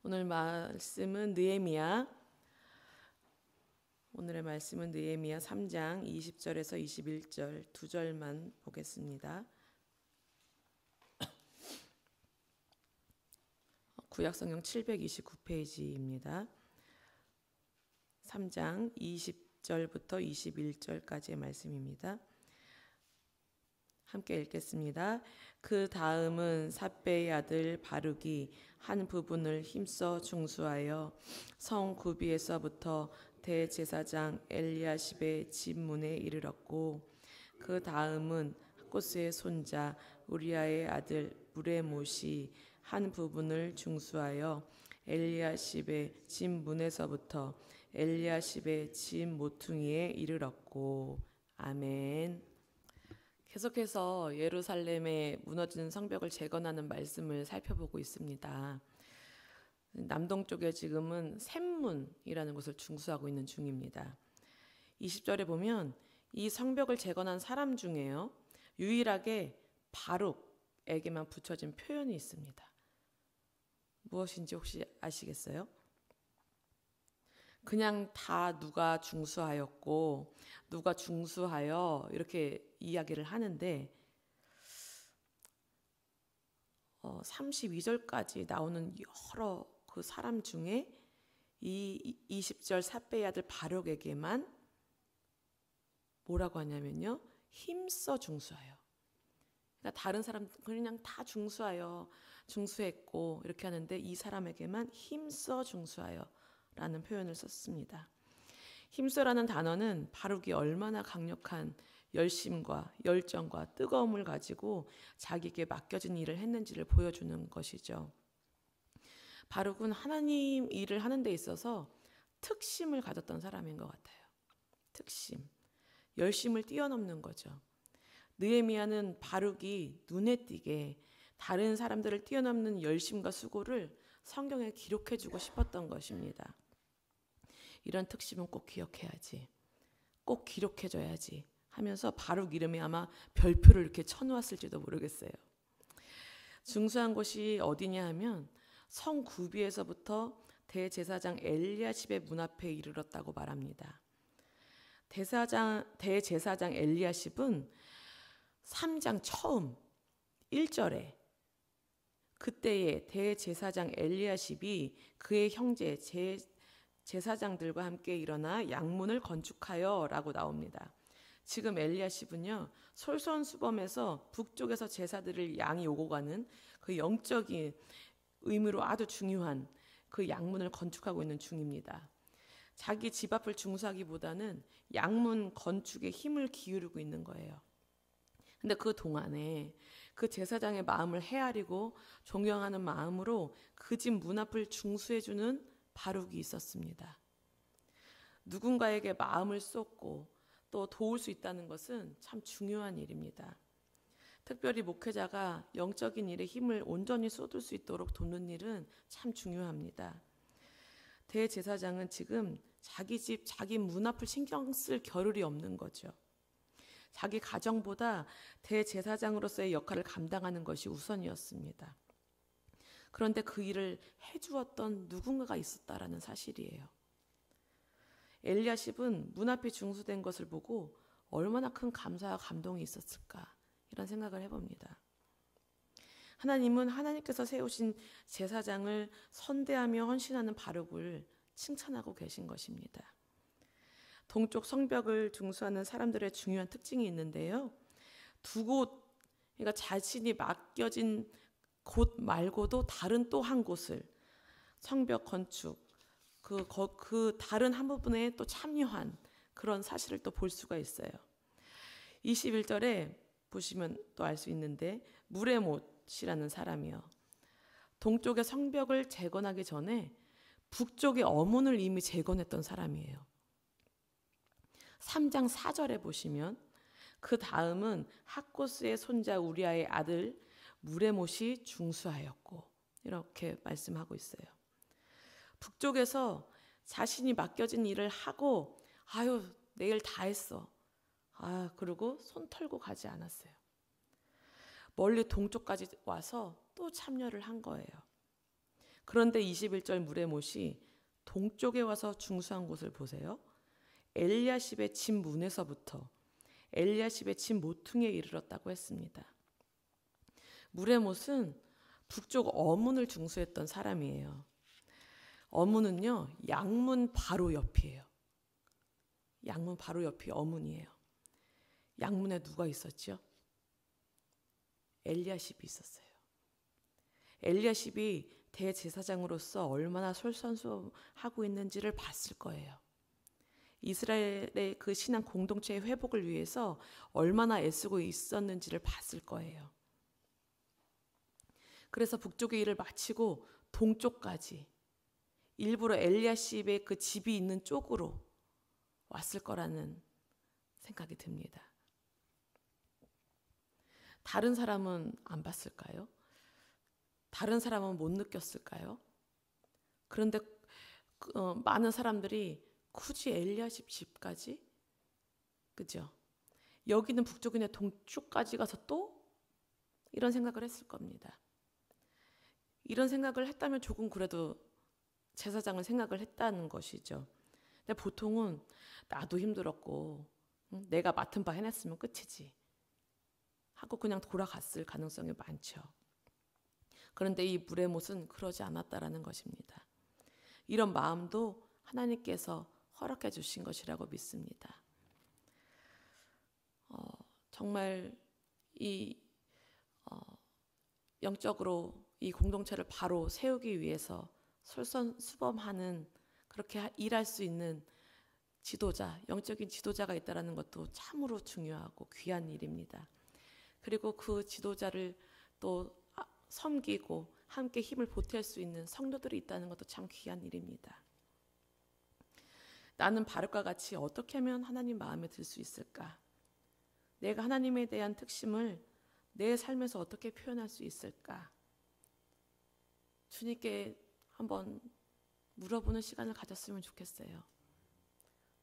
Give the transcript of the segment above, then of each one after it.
오늘의 말씀은 느헤미야 3장 20절에서 21절 두 절만 보겠습니다. 구약성경 729페이지입니다. 3장 20절부터 21절까지의 말씀입니다. 함께 읽겠습니다. 그 다음은 삿배의 아들 바룩이 한 부분을 힘써 중수하여 성 구비에서부터 대제사장 엘리야십의 집 문에 이르렀고, 그 다음은 학고스의 손자 우리아의 아들 무레못이 한 부분을 중수하여 엘리야십의 집 문에서부터 엘리야십의 집 모퉁이에 이르렀고. 아멘. 계속해서 예루살렘의 무너진 성벽을 재건하는 말씀을 살펴보고 있습니다. 남동쪽에 지금은 샘문이라는 곳을 중수하고 있는 중입니다. 20절에 보면 이 성벽을 재건한 사람 중에요, 유일하게 바룩에게만 붙여진 표현이 있습니다. 무엇인지 혹시 아시겠어요? 그냥 다 누가 중수하였고 누가 중수하여 이렇게 이야기를 하는데 32절까지 나오는 여러 그 사람 중에 이 20절 삿배의 아들 바룩에게만 뭐라고 하냐면요, 힘써 중수하여. 그러니까 다른 사람 그냥 다 중수했고 이렇게 하는데 이 사람에게만 힘써 중수하여 라는 표현을 썼습니다. 힘써라는 단어는 바룩이 얼마나 강력한 열심과 열정과 뜨거움을 가지고 자기에게 맡겨진 일을 했는지를 보여주는 것이죠. 바룩은 하나님 일을 하는 데 있어서 특심을 가졌던 사람인 것 같아요. 특심, 열심을 뛰어넘는 거죠. 느헤미야는 바룩이 눈에 띄게 다른 사람들을 뛰어넘는 열심과 수고를 성경에 기록해주고 싶었던 것입니다. 이런 특심은 꼭 기억해야지, 꼭 기록해줘야지 하면서 바룩 이름에 아마 별표를 이렇게 쳐놓았을지도 모르겠어요. 중수한 곳이 어디냐 하면 성 구비에서부터 대제사장 엘리야십의 문 앞에 이르렀다고 말합니다. 대제사장 엘리야십은 3장 처음 1절에 그때의 대제사장 엘리야십이 그의 형제 제사장들과 함께 일어나 양문을 건축하여 라고 나옵니다. 지금 엘리야십은요, 솔선수범에서 북쪽에서 제사들을 양이 오고 가는 그 영적인 의미로 아주 중요한 그 양문을 건축하고 있는 중입니다. 자기 집 앞을 중수하기보다는 양문 건축에 힘을 기울이고 있는 거예요. 근데 그 동안에 그 제사장의 마음을 헤아리고 존경하는 마음으로 그 집 문 앞을 중수해주는 바룩이 있었습니다. 누군가에게 마음을 쏟고 또 도울 수 있다는 것은 참 중요한 일입니다. 특별히 목회자가 영적인 일에 힘을 온전히 쏟을 수 있도록 돕는 일은 참 중요합니다. 대제사장은 지금 자기 집, 자기 문 앞을 신경 쓸 겨를이 없는 거죠. 자기 가정보다 대제사장으로서의 역할을 감당하는 것이 우선이었습니다. 그런데 그 일을 해주었던 누군가가 있었다라는 사실이에요. 엘리야십은 문 앞에 중수된 것을 보고 얼마나 큰 감사와 감동이 있었을까, 이런 생각을 해봅니다. 하나님은 하나님께서 세우신 제사장을 선대하며 헌신하는 바룩을 칭찬하고 계신 것입니다. 동쪽 성벽을 중수하는 사람들의 중요한 특징이 있는데요, 두 곳, 그러니까 자신이 맡겨진 곳 말고도 다른 또 한 곳을 성벽 건축, 그 다른 한 부분에 또 참여한 그런 사실을 또 볼 수가 있어요. 21절에 보시면 또 알 수 있는데, 무레못이라는 사람이요, 동쪽의 성벽을 재건하기 전에 북쪽의 어문을 이미 재건했던 사람이에요. 3장 4절에 보시면 그 다음은 학고스의 손자 우리아의 아들 무레못이 중수하였고, 이렇게 말씀하고 있어요. 북쪽에서 자신이 맡겨진 일을 하고 내일 다 했어, 그리고 손 털고 가지 않았어요. 멀리 동쪽까지 와서 또 참여를 한 거예요. 그런데 21절 물의 못이 동쪽에 와서 중수한 곳을 보세요. 엘리야십의 집 문에서부터 엘리야십의 집 모퉁이에 이르렀다고 했습니다. 물의 못은 북쪽 어문을 중수했던 사람이에요. 어문은요, 양문 바로 옆이에요. 양문 바로 옆이 어문이에요. 양문에 누가 있었죠? 엘리야십이 있었어요. 엘리야십이 대제사장으로서 얼마나 솔선수범하고 있는지를 봤을 거예요. 이스라엘의 그 신앙 공동체의 회복을 위해서 얼마나 애쓰고 있었는지를 봤을 거예요. 그래서 북쪽의 일을 마치고 동쪽까지 일부러 엘리야십의 그 집이 있는 쪽으로 왔을 거라는 생각이 듭니다. 다른 사람은 안 봤을까요? 다른 사람은 못 느꼈을까요? 그런데 많은 사람들이 굳이 엘리야십 집까지? 그죠? 여기는 북쪽이네 동쪽까지 가서 또? 이런 생각을 했을 겁니다. 이런 생각을 했다면 조금 그래도 제사장을 생각을 했다는 것이죠. 근데 보통은 나도 힘들었고 내가 맡은 바 해냈으면 끝이지 하고 그냥 돌아갔을 가능성이 많죠. 그런데 이 물의 못은 그러지 않았다라는 것입니다. 이런 마음도 하나님께서 허락해 주신 것이라고 믿습니다. 정말 이 영적으로 이 공동체를 바로 세우기 위해서 솔선수범하는 그렇게 일할 수 있는 지도자, 영적인 지도자가 있다는 것도 참으로 중요하고 귀한 일입니다. 그리고 그 지도자를 또 섬기고 함께 힘을 보탤 수 있는 성도들이 있다는 것도 참 귀한 일입니다. 나는 바룩과 같이 어떻게 하면 하나님 마음에 들 수 있을까? 내가 하나님에 대한 특심을 내 삶에서 어떻게 표현할 수 있을까? 주님께 한번 물어보는 시간을 가졌으면 좋겠어요.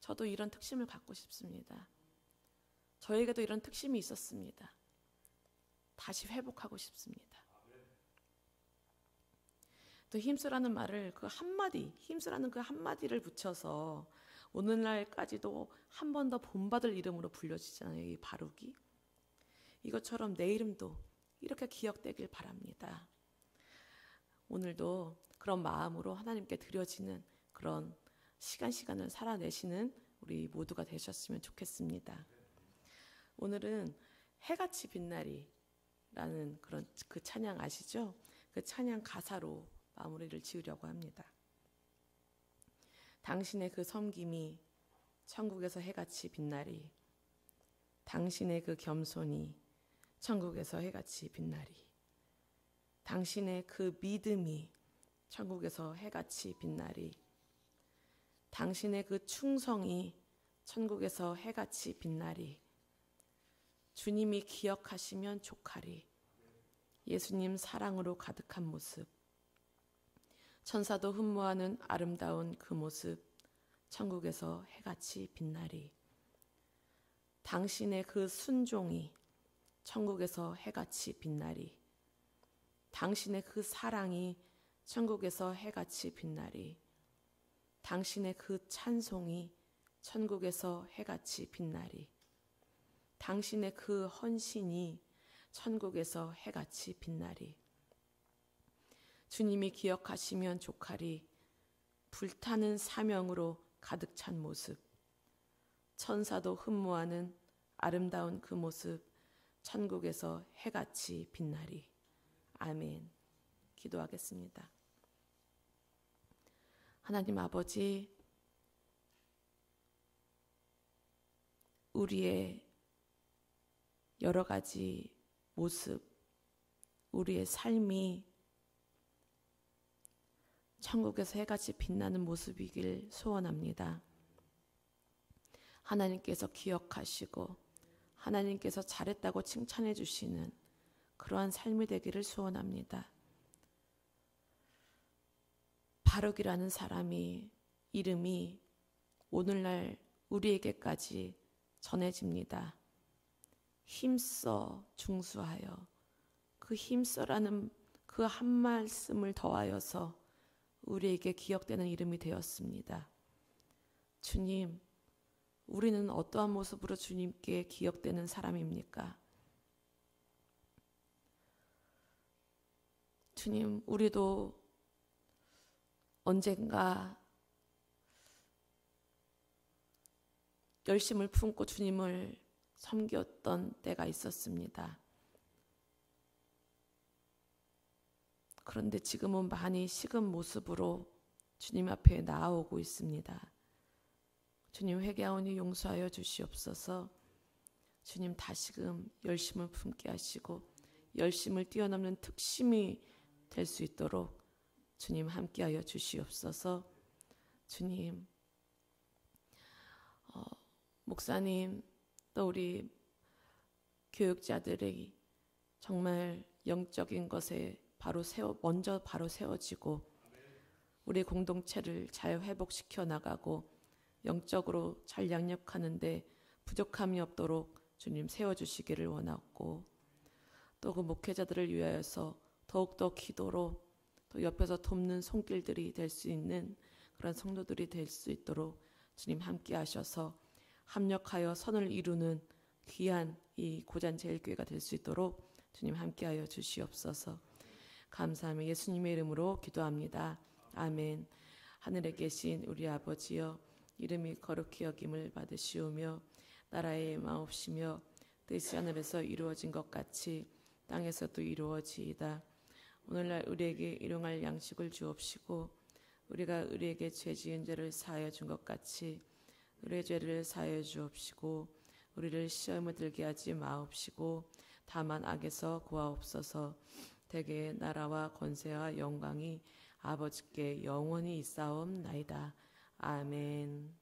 저도 이런 특심을 갖고 싶습니다. 저에게도 이런 특심이 있었습니다. 다시 회복하고 싶습니다. 또 힘쓰라는 말을 그 한마디, 힘쓰라는 그 한마디를 붙여서 오늘날까지도 한 번 더 본받을 이름으로 불려지잖아요. 이 바룩이. 이것처럼 내 이름도 이렇게 기억되길 바랍니다. 오늘도 그런 마음으로 하나님께 드려지는 그런 시간을 살아내시는 우리 모두가 되셨으면 좋겠습니다. 오늘은 해같이 빛나리라는 그런 그 찬양 아시죠? 그 찬양 가사로 마무리를 지으려고 합니다. 당신의 그 섬김이 천국에서 해같이 빛나리. 당신의 그 겸손이 천국에서 해같이 빛나리. 당신의 그 믿음이 천국에서 해같이 빛나리. 당신의 그 충성이 천국에서 해같이 빛나리. 주님이 기억하시면 족하리. 예수님 사랑으로 가득한 모습. 천사도 흠모하는 아름다운 그 모습. 천국에서 해같이 빛나리. 당신의 그 순종이 천국에서 해같이 빛나리. 당신의 그 사랑이 천국에서 해같이 빛나리. 당신의 그 찬송이 천국에서 해같이 빛나리. 당신의 그 헌신이 천국에서 해같이 빛나리. 주님이 기억하시면 족하리. 불타는 사명으로 가득 찬 모습. 천사도 흠모하는 아름다운 그 모습. 천국에서 해같이 빛나리. 아멘. 기도하겠습니다. 하나님 아버지, 우리의 여러 가지 모습, 우리의 삶이 천국에서 해같이 빛나는 모습이길 소원합니다. 하나님께서 기억하시고 하나님께서 잘했다고 칭찬해 주시는 그러한 삶이 되기를 소원합니다. 바룩이라는 사람이 이름이 오늘날 우리에게까지 전해집니다. 힘써 중수하여 그 힘써라는 그 한 말씀을 더하여서 우리에게 기억되는 이름이 되었습니다. 주님, 우리는 어떠한 모습으로 주님께 기억되는 사람입니까? 주님, 우리도 언젠가 열심을 품고 주님을 섬겼던 때가 있었습니다. 그런데 지금은 많이 식은 모습으로 주님 앞에 나아오고 있습니다. 주님, 회개하오니 용서하여 주시옵소서. 주님, 다시금 열심을 품게 하시고 열심을 뛰어넘는 특심이 될 수 있도록 주님 함께하여 주시옵소서. 주님, 목사님, 또 우리 교육자들이 정말 영적인 것에 먼저 세워지고 우리 공동체를 잘 회복시켜 나가고 영적으로 잘 양육하는데 부족함이 없도록 주님 세워주시기를 원하고, 또 그 목회자들을 위하여서 더욱더 기도로 또 옆에서 돕는 손길들이 될 수 있는 그런 성도들이 될 수 있도록 주님 함께 하셔서 합력하여 선을 이루는 귀한 이 고잔제일교회가 될 수 있도록 주님 함께하여 주시옵소서. 감사하며 예수님의 이름으로 기도합니다. 아멘. 하늘에 계신 우리 아버지여, 이름이 거룩히 여김을 받으시오며 나라의 마옵시며 뜻이 하늘에서 이루어진 것 같이 땅에서도 이루어지이다. 오늘날 우리에게 일용할 양식을 주옵시고 우리가 우리에게 죄 지은 죄를 사하여 준 것 같이 우리의 죄를 사하여 주옵시고 우리를 시험에 들게 하지 마옵시고 다만 악에서 구하옵소서. 대개 나라와 권세와 영광이 아버지께 영원히 있사옵나이다. 아멘.